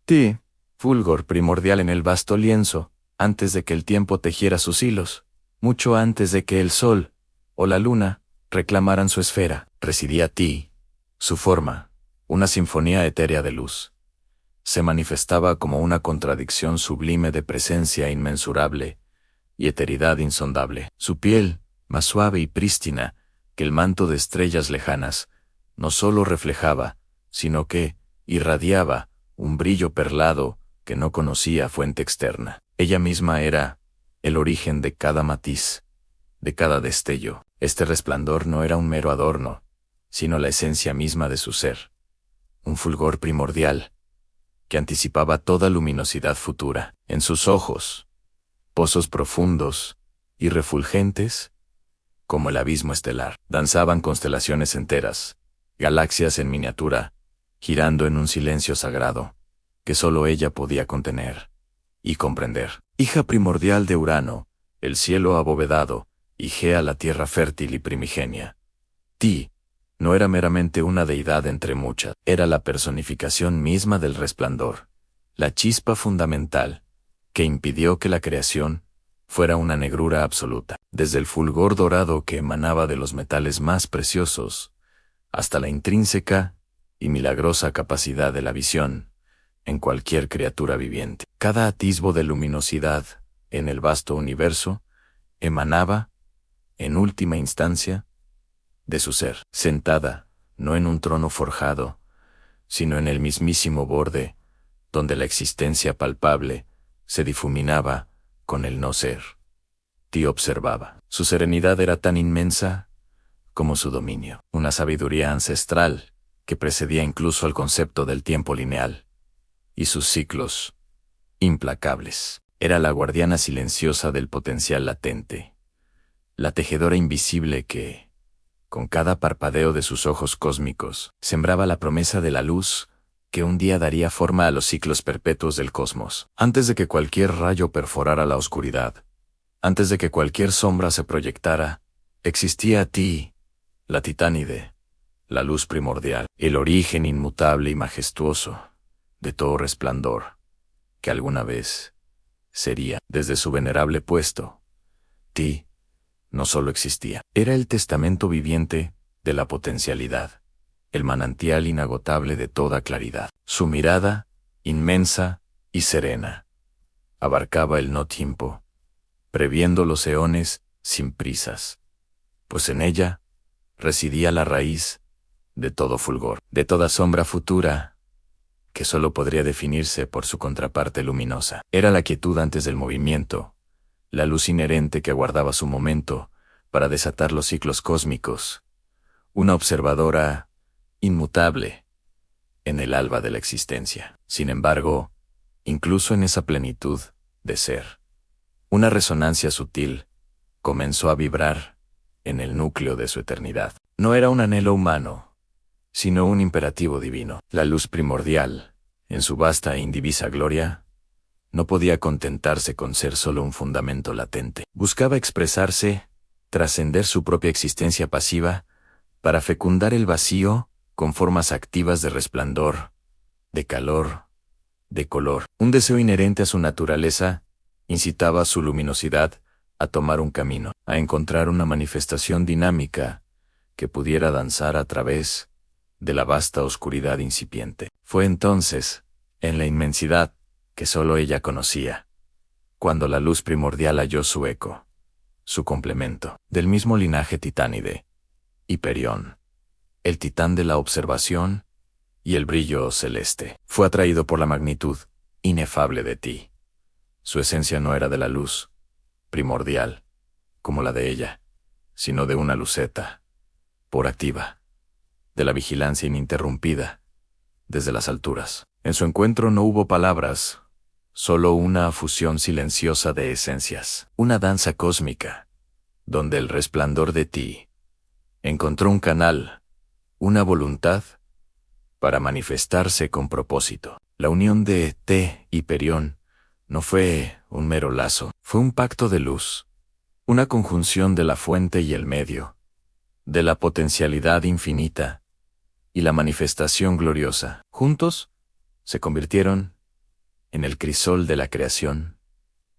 Ti, fulgor primordial en el vasto lienzo, antes de que el tiempo tejiera sus hilos, mucho antes de que el sol, o la luna, reclamaran su esfera, residía ti, su forma, una sinfonía etérea de luz. Se manifestaba como una contradicción sublime de presencia inmensurable y eteridad insondable. Su piel, más suave y prístina que el manto de estrellas lejanas, no sólo reflejaba, sino que irradiaba un brillo perlado que no conocía fuente externa. Ella misma era el origen de cada matiz, de cada destello. Este resplandor no era un mero adorno, sino la esencia misma de su ser, un fulgor primordial, que anticipaba toda luminosidad futura. En sus ojos, pozos profundos y refulgentes, como el abismo estelar, danzaban constelaciones enteras, galaxias en miniatura, girando en un silencio sagrado, que sólo ella podía contener y comprender. Hija primordial de Urano, el cielo abovedado, y Gea la tierra fértil y primigenia. Ti no era meramente una deidad entre muchas, era la personificación misma del resplandor, la chispa fundamental, que impidió que la creación fuera una negrura absoluta. Desde el fulgor dorado que emanaba de los metales más preciosos, hasta la intrínseca y milagrosa capacidad de la visión en cualquier criatura viviente. Cada atisbo de luminosidad en el vasto universo emanaba, en última instancia, de su ser, sentada, no en un trono forjado, sino en el mismísimo borde, donde la existencia palpable se difuminaba con el no ser. Ti observaba. Su serenidad era tan inmensa como su dominio, una sabiduría ancestral que precedía incluso al concepto del tiempo lineal, y sus ciclos implacables. Era la guardiana silenciosa del potencial latente, la tejedora invisible que, con cada parpadeo de sus ojos cósmicos, sembraba la promesa de la luz que un día daría forma a los ciclos perpetuos del cosmos. Antes de que cualquier rayo perforara la oscuridad, antes de que cualquier sombra se proyectara, existía Ti, la titánide, la luz primordial, el origen inmutable y majestuoso de todo resplandor que alguna vez sería. Desde su venerable puesto, Ti no solo existía, era el testamento viviente de la potencialidad, el manantial inagotable de toda claridad. Su mirada, inmensa y serena, abarcaba el no tiempo, previendo los eones sin prisas, pues en ella residía la raíz de todo fulgor, de toda sombra futura, que solo podría definirse por su contraparte luminosa. Era la quietud antes del movimiento, la luz inherente que aguardaba su momento para desatar los ciclos cósmicos, una observadora inmutable en el alba de la existencia. Sin embargo, incluso en esa plenitud de ser, una resonancia sutil comenzó a vibrar en el núcleo de su eternidad. No era un anhelo humano, sino un imperativo divino. La luz primordial, en su vasta e indivisa gloria, no podía contentarse con ser solo un fundamento latente. Buscaba expresarse, trascender su propia existencia pasiva, para fecundar el vacío con formas activas de resplandor, de calor, de color. Un deseo inherente a su naturaleza incitaba su luminosidad a tomar un camino, a encontrar una manifestación dinámica que pudiera danzar a través de la vasta oscuridad incipiente. Fue entonces, en la inmensidad que solo ella conocía, cuando la luz primordial halló su eco, su complemento, del mismo linaje titánide, Hiperión, el titán de la observación y el brillo celeste. Fue atraído por la magnitud inefable de Ti. Su esencia no era de la luz primordial, como la de ella, sino de una luceta, por activa, de la vigilancia ininterrumpida, desde las alturas. En su encuentro no hubo palabras, solo una fusión silenciosa de esencias, una danza cósmica, donde el resplandor de Ti encontró un canal, una voluntad, para manifestarse con propósito. La unión de Te y Hiperión no fue un mero lazo, fue un pacto de luz, una conjunción de la fuente y el medio, de la potencialidad infinita y la manifestación gloriosa. Juntos, se convirtieron en el crisol de la creación,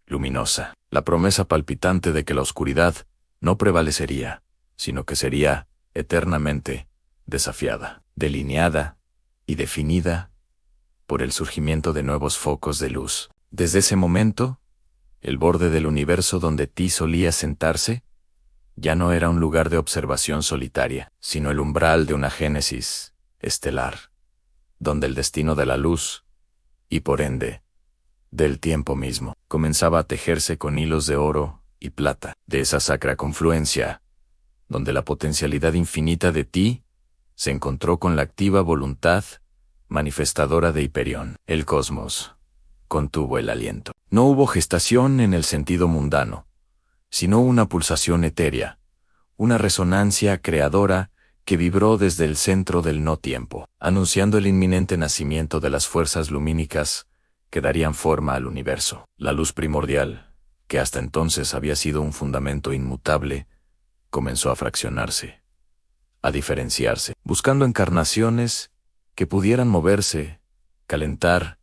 luminosa, la promesa palpitante de que la oscuridad no prevalecería, sino que sería eternamente desafiada, delineada y definida por el surgimiento de nuevos focos de luz. Desde ese momento, el borde del universo donde Ti solía sentarse ya no era un lugar de observación solitaria, sino el umbral de una génesis estelar, donde el destino de la luz, y por ende, del tiempo mismo, comenzaba a tejerse con hilos de oro y plata, de esa sacra confluencia, donde la potencialidad infinita de Ti se encontró con la activa voluntad manifestadora de Hiperión. El cosmos contuvo el aliento. No hubo gestación en el sentido mundano, sino una pulsación etérea, una resonancia creadora que vibró desde el centro del no-tiempo, anunciando el inminente nacimiento de las fuerzas lumínicas que darían forma al universo. La luz primordial, que hasta entonces había sido un fundamento inmutable, comenzó a fraccionarse, a diferenciarse, buscando encarnaciones que pudieran moverse, calentar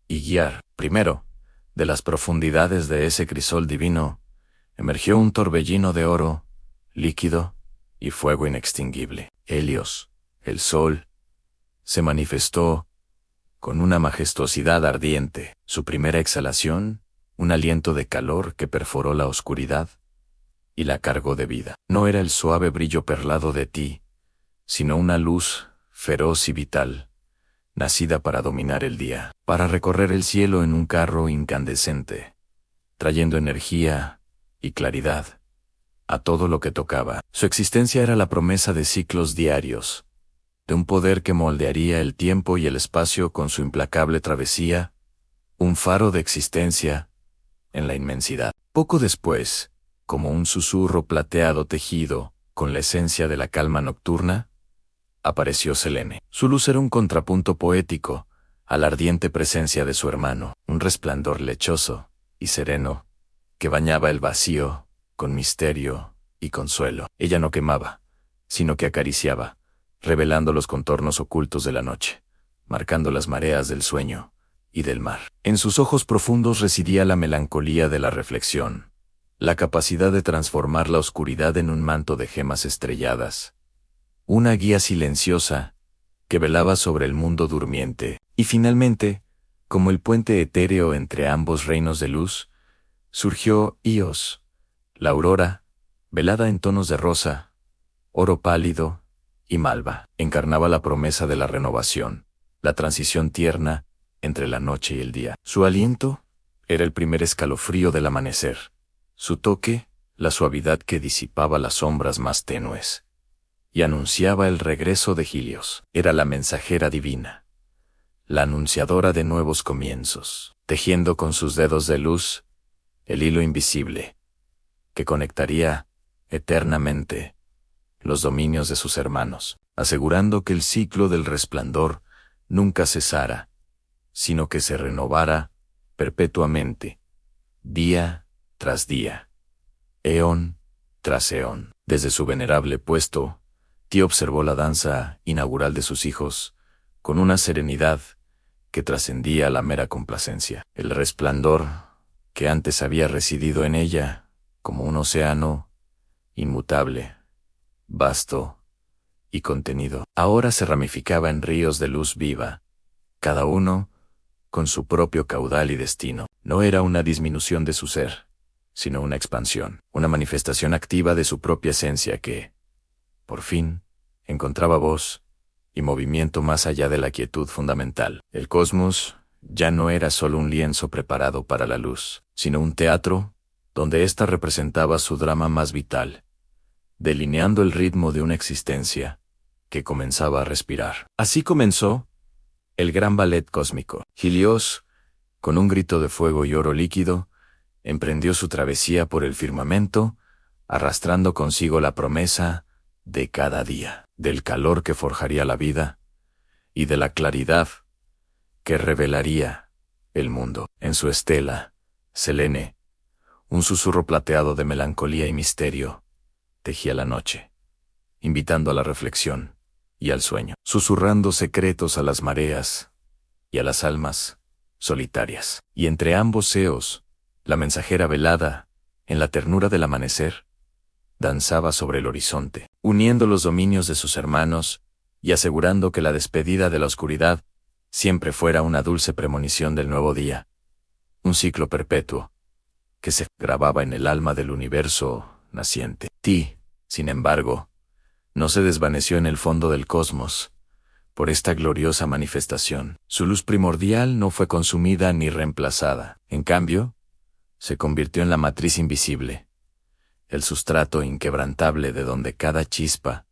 y guiar. Primero, de las profundidades de ese crisol divino, emergió un torbellino de oro, líquido y fuego inextinguible. Helios, el sol, se manifestó con una majestuosidad ardiente. Su primera exhalación, un aliento de calor que perforó la oscuridad y la cargó de vida. No era el suave brillo perlado de Ti, sino una luz feroz y vital, nacida para dominar el día, para recorrer el cielo en un carro incandescente, trayendo energía y claridad a todo lo que tocaba. Su existencia era la promesa de ciclos diarios, de un poder que moldearía el tiempo y el espacio con su implacable travesía, un faro de existencia en la inmensidad. Poco después, como un susurro plateado tejido con la esencia de la calma nocturna, apareció Selene. Su luz era un contrapunto poético a la ardiente presencia de su hermano, un resplandor lechoso y sereno que bañaba el vacío con misterio y consuelo. Ella no quemaba, sino que acariciaba, revelando los contornos ocultos de la noche, marcando las mareas del sueño y del mar. En sus ojos profundos residía la melancolía de la reflexión, la capacidad de transformar la oscuridad en un manto de gemas estrelladas, una guía silenciosa que velaba sobre el mundo durmiente. Y finalmente, como el puente etéreo entre ambos reinos de luz, surgió Ios, la aurora, velada en tonos de rosa, oro pálido y malva. Encarnaba la promesa de la renovación, la transición tierna entre la noche y el día. Su aliento era el primer escalofrío del amanecer, su toque, la suavidad que disipaba las sombras más tenues, y anunciaba el regreso de Helios. Era la mensajera divina, la anunciadora de nuevos comienzos, tejiendo con sus dedos de luz el hilo invisible que conectaría eternamente los dominios de sus hermanos, asegurando que el ciclo del resplandor nunca cesara, sino que se renovara perpetuamente, día tras día, eón tras eón. Desde su venerable puesto, Ti observó la danza inaugural de sus hijos con una serenidad que trascendía la mera complacencia. El resplandor que antes había residido en ella como un océano inmutable, vasto y contenido, ahora se ramificaba en ríos de luz viva, cada uno con su propio caudal y destino. No era una disminución de su ser, sino una expansión, una manifestación activa de su propia esencia que, por fin, encontraba voz y movimiento más allá de la quietud fundamental. El cosmos ya no era solo un lienzo preparado para la luz, sino un teatro donde ésta representaba su drama más vital, delineando el ritmo de una existencia que comenzaba a respirar. Así comenzó el gran ballet cósmico. Helios, con un grito de fuego y oro líquido, emprendió su travesía por el firmamento, arrastrando consigo la promesa de cada día, del calor que forjaría la vida y de la claridad que revelaría el mundo. En su estela, Selene, un susurro plateado de melancolía y misterio, tejía la noche, invitando a la reflexión y al sueño, susurrando secretos a las mareas y a las almas solitarias. Y entre ambos eos, la mensajera velada, en la ternura del amanecer, danzaba sobre el horizonte, uniendo los dominios de sus hermanos y asegurando que la despedida de la oscuridad siempre fuera una dulce premonición del nuevo día. Un ciclo perpetuo, que se grababa en el alma del universo naciente. Ti, sin embargo, no se desvaneció en el fondo del cosmos por esta gloriosa manifestación. Su luz primordial no fue consumida ni reemplazada. En cambio, se convirtió en la matriz invisible, el sustrato inquebrantable de donde cada chispa,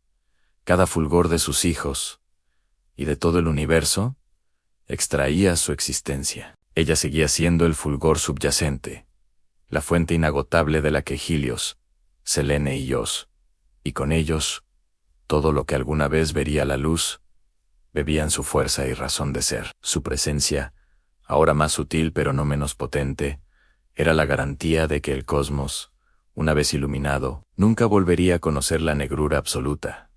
cada fulgor de sus hijos y de todo el universo extraía su existencia. Ella seguía siendo el fulgor subyacente, la fuente inagotable de la que Helios, Selene y Ios, y con ellos, todo lo que alguna vez vería la luz, bebían su fuerza y razón de ser. Su presencia, ahora más sutil pero no menos potente, era la garantía de que el cosmos, una vez iluminado, nunca volvería a conocer la negrura absoluta,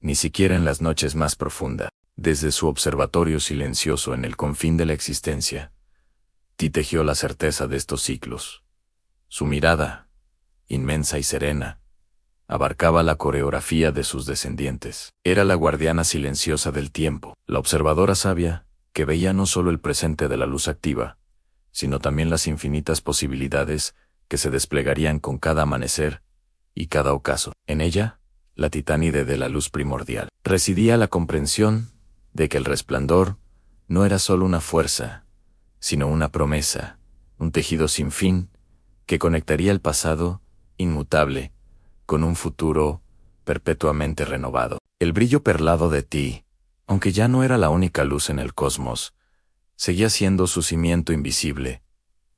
ni siquiera en las noches más profundas. Desde su observatorio silencioso en el confín de la existencia, Ti tejió la certeza de estos ciclos. Su mirada, inmensa y serena, abarcaba la coreografía de sus descendientes. Era la guardiana silenciosa del tiempo, la observadora sabia, que veía no solo el presente de la luz activa, sino también las infinitas posibilidades que se desplegarían con cada amanecer y cada ocaso. En ella, la titánide de la luz primordial, residía la comprensión de que el resplandor no era solo una fuerza, sino una promesa, un tejido sin fin, que conectaría el pasado, inmutable, con un futuro perpetuamente renovado. El brillo perlado de Ti, aunque ya no era la única luz en el cosmos, seguía siendo su cimiento invisible,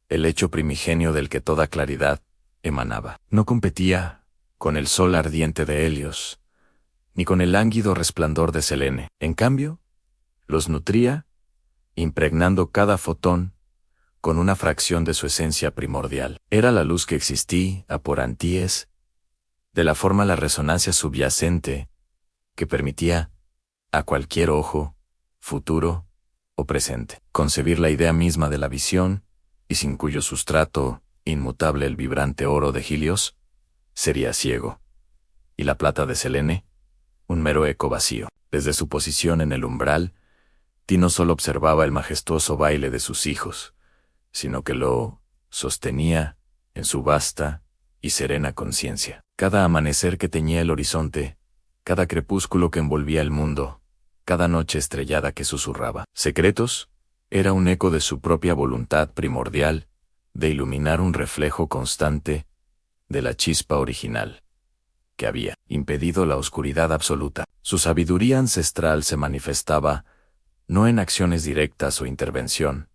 el hecho primigenio del que toda claridad emanaba. No competía con el sol ardiente de Helios, ni con el lánguido resplandor de Selene. En cambio, los nutría, impregnando cada fotón con una fracción de su esencia primordial. Era la luz que existía por antíes, de la forma la resonancia subyacente, que permitía a cualquier ojo, futuro o presente, concebir la idea misma de la visión, y sin cuyo sustrato, inmutable el vibrante oro de Helios, sería ciego, y la plata de Selene, un mero eco vacío. Desde su posición en el umbral, Ti no solo observaba el majestuoso baile de sus hijos, sino que lo sostenía en su vasta y serena conciencia. Cada amanecer que teñía el horizonte, cada crepúsculo que envolvía el mundo, cada noche estrellada que susurraba secretos, era un eco de su propia voluntad primordial de iluminar un reflejo constante de la chispa original que había impedido la oscuridad absoluta. Su sabiduría ancestral se manifestaba no en acciones directas o intervención,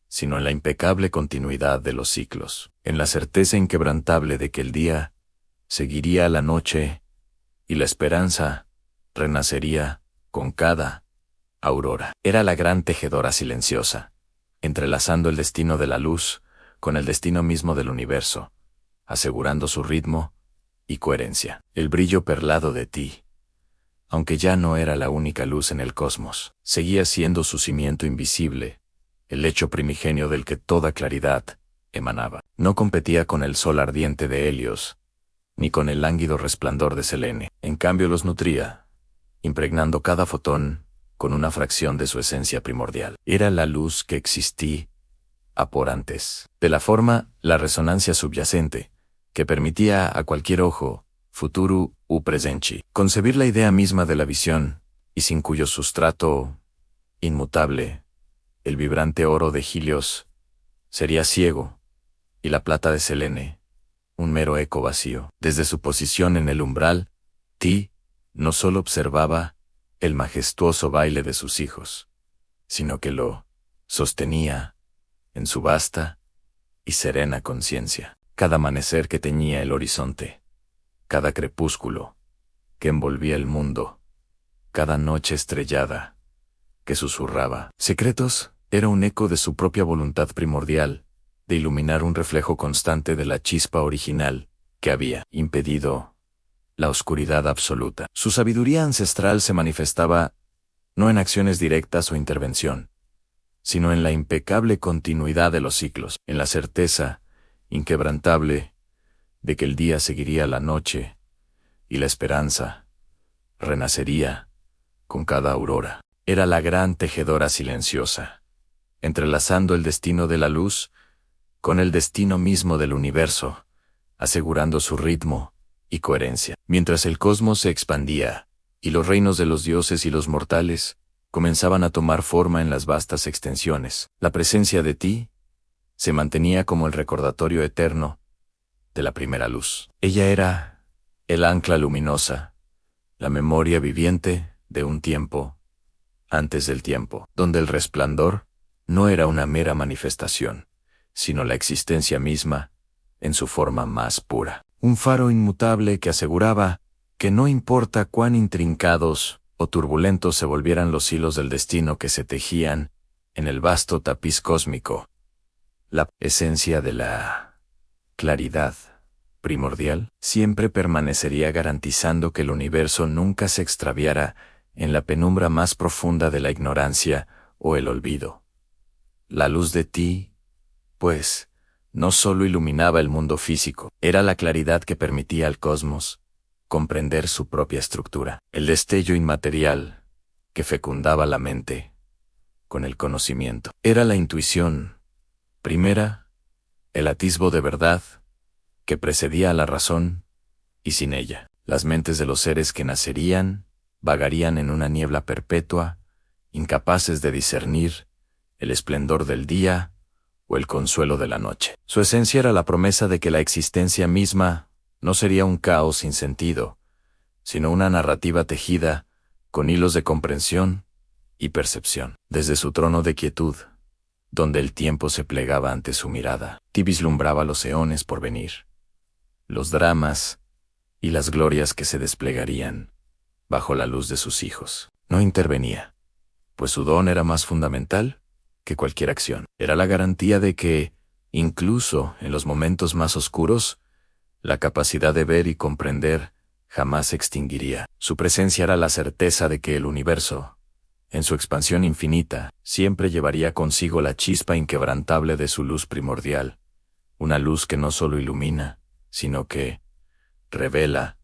sino en la impecable continuidad de los ciclos, en la certeza inquebrantable de que el día seguiría a la noche y la esperanza renacería con cada aurora. Era la gran tejedora silenciosa, entrelazando el destino de la luz con el destino mismo del universo, asegurando su ritmo y coherencia. El brillo perlado de Ti, aunque ya no era la única luz en el cosmos, seguía siendo su cimiento invisible, el hecho primigenio del que toda claridad emanaba. No competía con el sol ardiente de Helios, ni con el lánguido resplandor de Selene. En cambio los nutría, impregnando cada fotón con una fracción de su esencia primordial. Era la luz que existía por antes. De la forma, la resonancia subyacente, que permitía a cualquier ojo, futuro u presente, concebir la idea misma de la visión, y sin cuyo sustrato inmutable, el vibrante oro de Helios, sería ciego, y la plata de Selene, un mero eco vacío. Desde su posición en el umbral, Ti no solo observaba el majestuoso baile de sus hijos, sino que lo sostenía en su vasta y serena conciencia. Cada amanecer que teñía el horizonte, cada crepúsculo que envolvía el mundo, cada noche estrellada que susurraba secretos, era un eco de su propia voluntad primordial, de iluminar un reflejo constante de la chispa original que había impedido la oscuridad absoluta. Su sabiduría ancestral se manifestaba no en acciones directas o intervención, sino en la impecable continuidad de los ciclos, en la certeza inquebrantable de que el día seguiría la noche y la esperanza renacería con cada aurora. Era la gran tejedora silenciosa, entrelazando el destino de la luz con el destino mismo del universo, asegurando su ritmo y coherencia. Mientras el cosmos se expandía, y los reinos de los dioses y los mortales comenzaban a tomar forma en las vastas extensiones, la presencia de ti se mantenía como el recordatorio eterno de la primera luz. Ella era el ancla luminosa, la memoria viviente de un tiempo antes del tiempo, donde el resplandor no era una mera manifestación, sino la existencia misma en su forma más pura. Un faro inmutable que aseguraba que no importa cuán intrincados o turbulentos se volvieran los hilos del destino que se tejían en el vasto tapiz cósmico, la esencia de la claridad primordial siempre permanecería garantizando que el universo nunca se extraviara en la penumbra más profunda de la ignorancia o el olvido. La luz de ti, pues, no solo iluminaba el mundo físico, era la claridad que permitía al cosmos comprender su propia estructura, el destello inmaterial que fecundaba la mente con el conocimiento. Era la intuición primera, el atisbo de verdad que precedía a la razón, y sin ella, las mentes de los seres que nacerían vagarían en una niebla perpetua, incapaces de discernir el esplendor del día o el consuelo de la noche. Su esencia era la promesa de que la existencia misma no sería un caos sin sentido, sino una narrativa tejida con hilos de comprensión y percepción. Desde su trono de quietud, donde el tiempo se plegaba ante su mirada, Ti vislumbraba los eones por venir, los dramas y las glorias que se desplegarían bajo la luz de sus hijos. No intervenía, pues su don era más fundamental que cualquier acción. Era la garantía de que, incluso en los momentos más oscuros, la capacidad de ver y comprender jamás se extinguiría. Su presencia era la certeza de que el universo, en su expansión infinita, siempre llevaría consigo la chispa inquebrantable de su luz primordial, una luz que no solo ilumina, sino que revela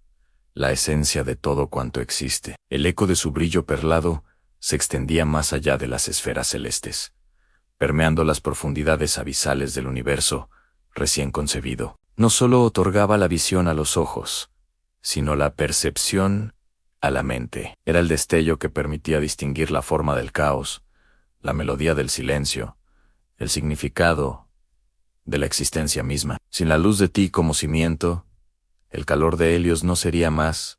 la esencia de todo cuanto existe. El eco de su brillo perlado se extendía más allá de las esferas celestes, permeando las profundidades abisales del universo recién concebido. No solo otorgaba la visión a los ojos, sino la percepción a la mente. Era el destello que permitía distinguir la forma del caos, la melodía del silencio, el significado de la existencia misma. Sin la luz de ti como cimiento, el calor de Helios no sería más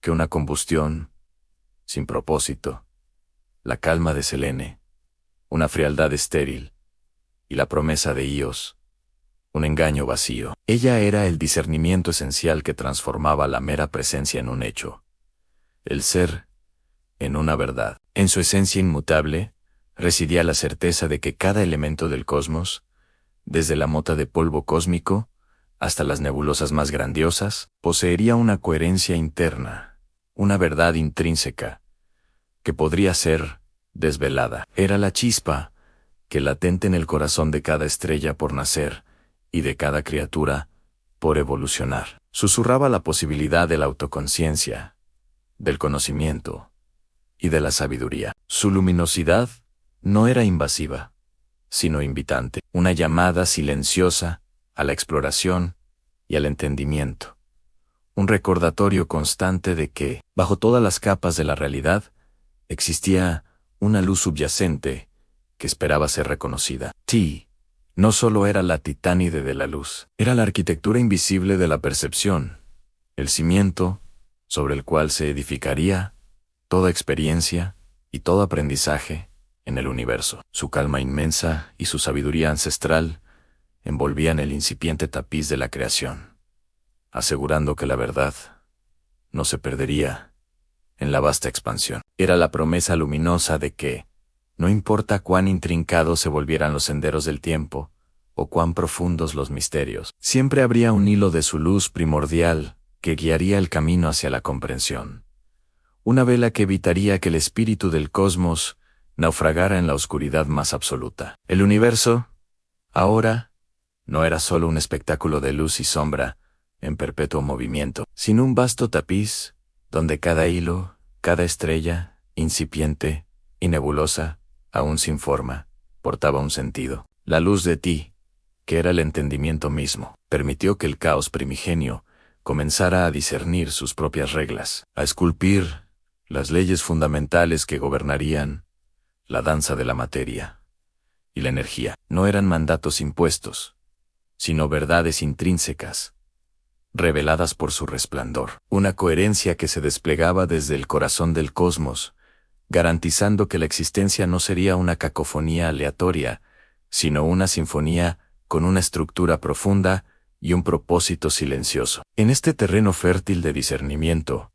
que una combustión sin propósito, la calma de Selene, una frialdad estéril, y la promesa de Ios, un engaño vacío. Ella era el discernimiento esencial que transformaba la mera presencia en un hecho, el ser en una verdad. En su esencia inmutable residía la certeza de que cada elemento del cosmos, desde la mota de polvo cósmico hasta las nebulosas más grandiosas, poseería una coherencia interna, una verdad intrínseca, que podría ser desvelada. Era la chispa que latente en el corazón de cada estrella por nacer y de cada criatura por evolucionar. Susurraba la posibilidad de la autoconciencia, del conocimiento y de la sabiduría. Su luminosidad no era invasiva, sino invitante, una llamada silenciosa a la exploración y al entendimiento, un recordatorio constante de que, bajo todas las capas de la realidad, existía una luz subyacente que esperaba ser reconocida. Ti no solo era la titánide de la luz, era la arquitectura invisible de la percepción, el cimiento sobre el cual se edificaría toda experiencia y todo aprendizaje en el universo. Su calma inmensa y su sabiduría ancestral envolvían el incipiente tapiz de la creación, asegurando que la verdad no se perdería en la vasta expansión. Era la promesa luminosa de que, no importa cuán intrincados se volvieran los senderos del tiempo, o cuán profundos los misterios, siempre habría un hilo de su luz primordial que guiaría el camino hacia la comprensión. Una vela que evitaría que el espíritu del cosmos naufragara en la oscuridad más absoluta. El universo, ahora, no era solo un espectáculo de luz y sombra, en perpetuo movimiento, sino un vasto tapiz, donde cada hilo, cada estrella, incipiente y nebulosa, aún sin forma, portaba un sentido. La luz de ti, que era el entendimiento mismo, permitió que el caos primigenio comenzara a discernir sus propias reglas, a esculpir las leyes fundamentales que gobernarían la danza de la materia y la energía. No eran mandatos impuestos, sino verdades intrínsecas, reveladas por su resplandor. Una coherencia que se desplegaba desde el corazón del cosmos, garantizando que la existencia no sería una cacofonía aleatoria, sino una sinfonía con una estructura profunda y un propósito silencioso. En este terreno fértil de discernimiento,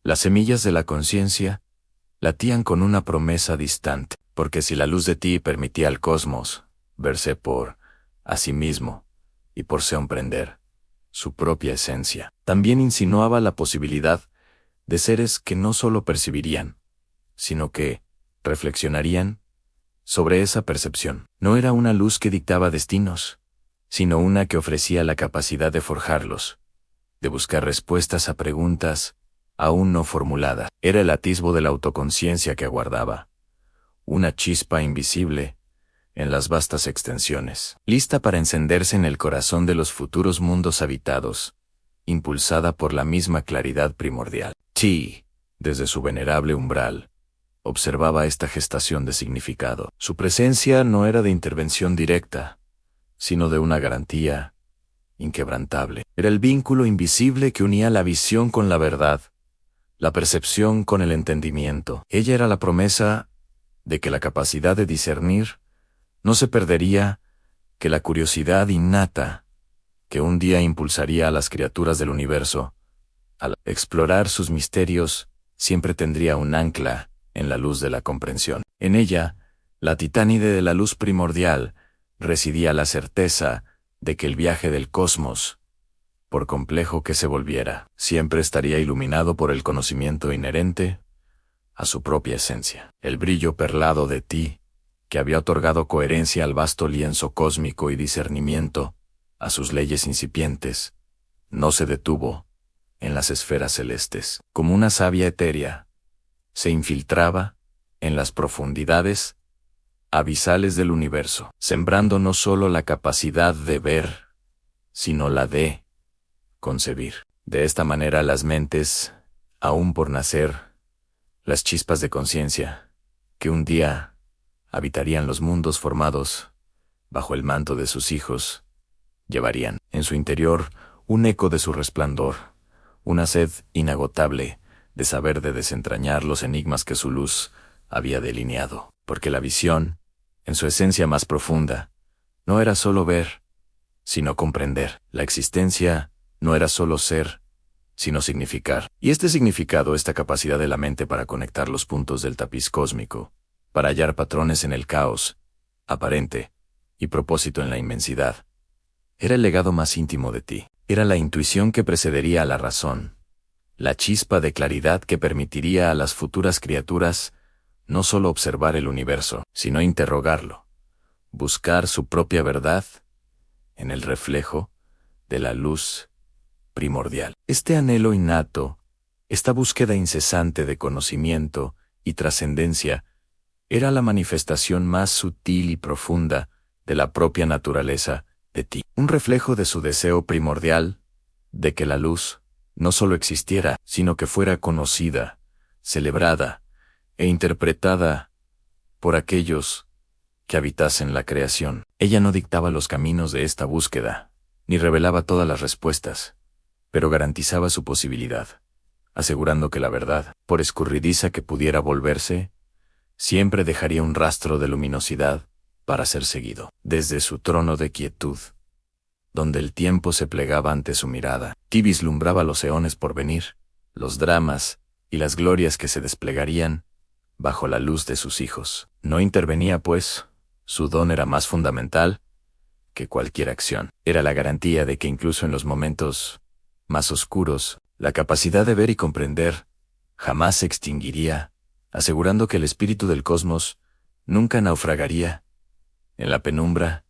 las semillas de la conciencia latían con una promesa distante, porque si la luz de ti permitía al cosmos verse por a sí mismo y por comprender su propia esencia, también insinuaba la posibilidad de seres que no solo percibirían, sino que reflexionarían sobre esa percepción. No era una luz que dictaba destinos, sino una que ofrecía la capacidad de forjarlos, de buscar respuestas a preguntas aún no formuladas. Era el atisbo de la autoconciencia que aguardaba, una chispa invisible en las vastas extensiones, lista para encenderse en el corazón de los futuros mundos habitados, impulsada por la misma claridad primordial. Ti, desde su venerable umbral, observaba esta gestación de significado. Su presencia no era de intervención directa, sino de una garantía inquebrantable. Era el vínculo invisible que unía la visión con la verdad, la percepción con el entendimiento. Ella era la promesa de que la capacidad de discernir no se perdería, que la curiosidad innata, que un día impulsaría a las criaturas del universo, al explorar sus misterios, siempre tendría un ancla en la luz de la comprensión. En ella, la titánide de la luz primordial, residía la certeza de que el viaje del cosmos, por complejo que se volviera, siempre estaría iluminado por el conocimiento inherente a su propia esencia. El brillo perlado de ti, que había otorgado coherencia al vasto lienzo cósmico y discernimiento a sus leyes incipientes, no se detuvo en las esferas celestes. Como una savia etérea, se infiltraba en las profundidades abisales del universo, sembrando no solo la capacidad de ver, sino la de concebir. De esta manera las mentes, aún por nacer, las chispas de conciencia, que un día habitarían los mundos formados bajo el manto de sus hijos, llevarían en su interior un eco de su resplandor, una sed inagotable de saber, de desentrañar los enigmas que su luz había delineado, porque la visión, en su esencia más profunda, no era solo ver, sino comprender. La existencia no era solo ser, sino significar. Y este significado, esta capacidad de la mente para conectar los puntos del tapiz cósmico, para hallar patrones en el caos aparente y propósito en la inmensidad, era el legado más íntimo de ti. Era la intuición que precedería a la razón, la chispa de claridad que permitiría a las futuras criaturas no solo observar el universo, sino interrogarlo, buscar su propia verdad en el reflejo de la luz primordial. Este anhelo innato, esta búsqueda incesante de conocimiento y trascendencia, era la manifestación más sutil y profunda de la propia naturaleza de ti, un reflejo de su deseo primordial de que la luz no solo existiera, sino que fuera conocida, celebrada e interpretada por aquellos que habitasen la creación. Ella no dictaba los caminos de esta búsqueda, ni revelaba todas las respuestas, pero garantizaba su posibilidad, asegurando que la verdad, por escurridiza que pudiera volverse, siempre dejaría un rastro de luminosidad para ser seguido. Desde su trono de quietud, donde el tiempo se plegaba ante su mirada, Ti vislumbraba los eones por venir, los dramas y las glorias que se desplegarían bajo la luz de sus hijos. No intervenía, pues, su don era más fundamental que cualquier acción. Era la garantía de que incluso en los momentos más oscuros, la capacidad de ver y comprender jamás se extinguiría, asegurando que el espíritu del cosmos nunca naufragaría en la penumbra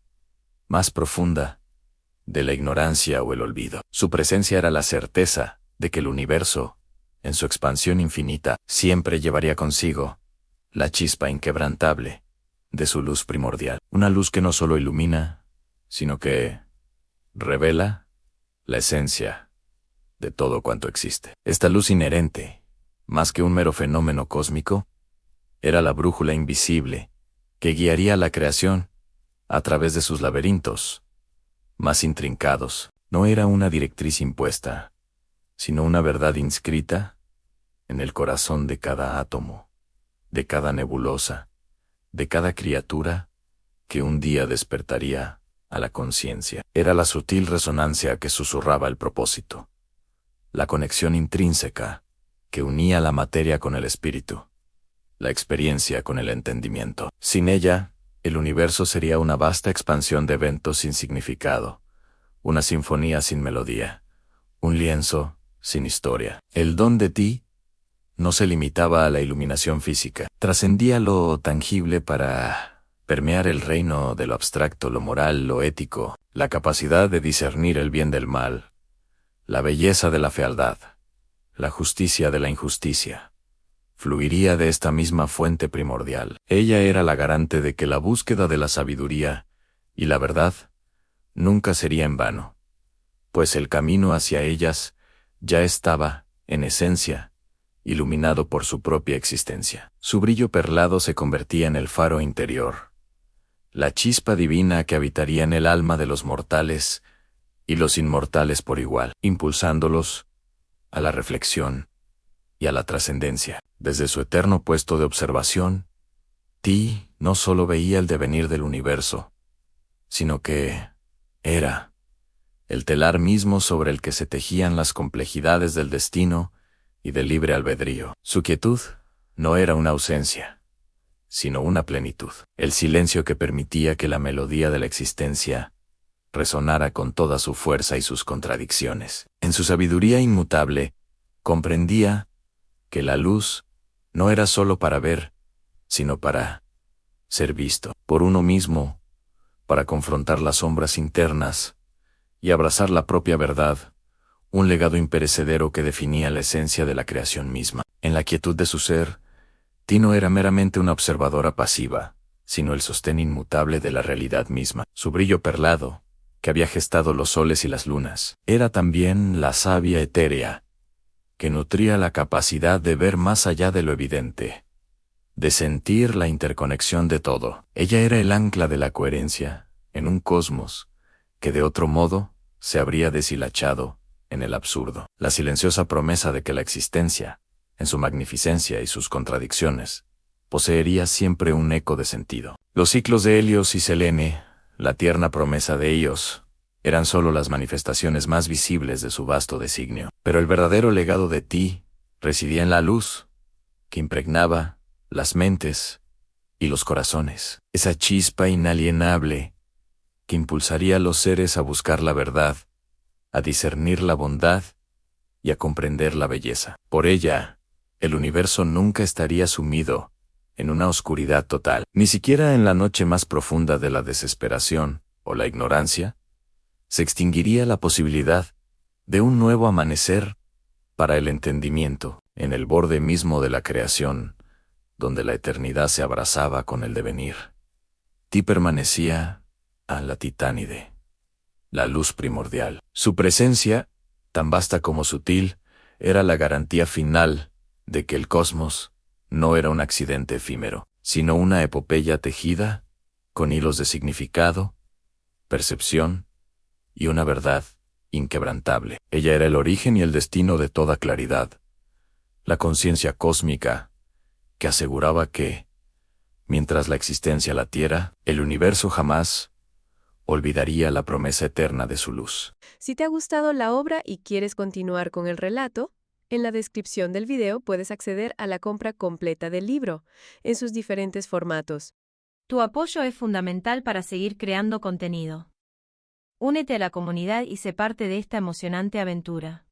más profunda de la ignorancia o el olvido. Su presencia era la certeza de que el universo, en su expansión infinita, siempre llevaría consigo la chispa inquebrantable de su luz primordial. Una luz que no solo ilumina, sino que revela la esencia de todo cuanto existe. Esta luz inherente, más que un mero fenómeno cósmico, era la brújula invisible que guiaría a la creación a través de sus laberintos más intrincados. No era una directriz impuesta, sino una verdad inscrita en el corazón de cada átomo, de cada nebulosa, de cada criatura que un día despertaría a la conciencia. Era la sutil resonancia que susurraba el propósito, la conexión intrínseca que unía la materia con el espíritu, la experiencia con el entendimiento. Sin ella, el universo sería una vasta expansión de eventos sin significado, una sinfonía sin melodía, un lienzo sin historia. El don de Ti no se limitaba a la iluminación física, trascendía lo tangible para permear el reino de lo abstracto, lo moral, lo ético, la capacidad de discernir el bien del mal, la belleza de la fealdad, la justicia de la injusticia. Fluiría de esta misma fuente primordial. Ella era la garante de que la búsqueda de la sabiduría y la verdad nunca sería en vano, pues el camino hacia ellas ya estaba, en esencia, iluminado por su propia existencia. Su brillo perlado se convertía en el faro interior, la chispa divina que habitaría en el alma de los mortales y los inmortales por igual, impulsándolos a la reflexión y a la trascendencia. Desde su eterno puesto de observación, Ti no solo veía el devenir del universo, sino que era el telar mismo sobre el que se tejían las complejidades del destino y del libre albedrío. Su quietud no era una ausencia, sino una plenitud. El silencio que permitía que la melodía de la existencia resonara con toda su fuerza y sus contradicciones. En su sabiduría inmutable, comprendía que la luz no era solo para ver, sino para ser visto por uno mismo, para confrontar las sombras internas y abrazar la propia verdad, un legado imperecedero que definía la esencia de la creación misma. En la quietud de su ser, Ti no era meramente una observadora pasiva, sino el sostén inmutable de la realidad misma. Su brillo perlado, que había gestado los soles y las lunas, era también la savia etérea, que nutría la capacidad de ver más allá de lo evidente, de sentir la interconexión de todo. Ella era el ancla de la coherencia, en un cosmos que de otro modo se habría deshilachado en el absurdo. La silenciosa promesa de que la existencia, en su magnificencia y sus contradicciones, poseería siempre un eco de sentido. Los ciclos de Helios y Selene, la tierna promesa de ellos, eran solo las manifestaciones más visibles de su vasto designio. Pero el verdadero legado de Ti residía en la luz, que impregnaba las mentes y los corazones. Esa chispa inalienable que impulsaría a los seres a buscar la verdad, a discernir la bondad y a comprender la belleza. Por ella, el universo nunca estaría sumido en una oscuridad total, ni siquiera en la noche más profunda de la desesperación o la ignorancia, se extinguiría la posibilidad de un nuevo amanecer para el entendimiento, en el borde mismo de la creación, donde la eternidad se abrazaba con el devenir. Ti permanecía a la titánide, la luz primordial. Su presencia, tan vasta como sutil, era la garantía final de que el cosmos no era un accidente efímero, sino una epopeya tejida con hilos de significado, percepción y una verdad inquebrantable. Ella era el origen y el destino de toda claridad, la conciencia cósmica que aseguraba que, mientras la existencia latiera, el universo jamás olvidaría la promesa eterna de su luz. Si te ha gustado la obra y quieres continuar con el relato, en la descripción del video puedes acceder a la compra completa del libro, en sus diferentes formatos. Tu apoyo es fundamental para seguir creando contenido. Únete a la comunidad y sé parte de esta emocionante aventura.